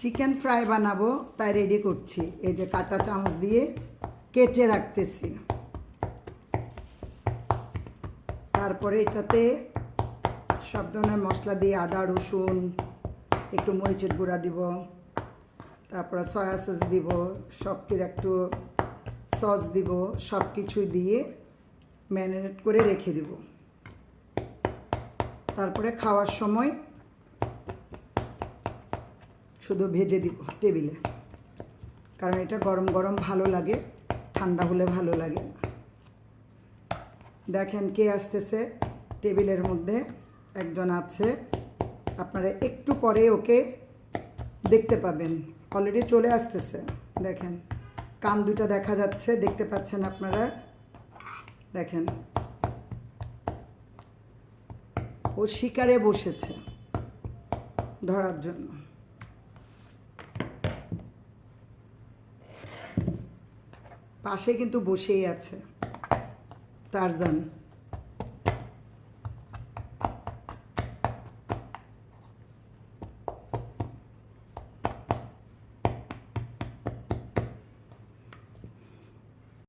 Chicken fry বানাবো তাই ready করছি। এই যে কাঁটা চামচ দিয়ে কেটে রাখতেছি। তারপরে এটাতে সব ধরনের মশলা দিয়ে আদা রসুন, একটু মরিচের গুঁড়া দিব, তারপরে সয়া সস দিব, সব কিছু একটু সস দিব, সব কিছু দিয়ে ম্যারিনেট করে রেখে দিব। তারপরে খাওয়ার সময় শুধু ভেজে দিব টেবিলে, কারণ এটা গরম গরম ভালো লাগে, ঠান্ডা হলে ভালো লাগে না। দেখেন কে আসতেছে, টেবিলের মধ্যে একজন আছে, আপনারা একটু পরে ওকে দেখতে পাবেন। অলরেডি চলে আসতেছে, দেখেন কান দুটা দেখা যাচ্ছে, দেখতে পাচ্ছেন আপনারা। দেখেন ও শিকারে বসেছে ধরার জন্য। পাশে কিন্তু বসেই আছে টারজান।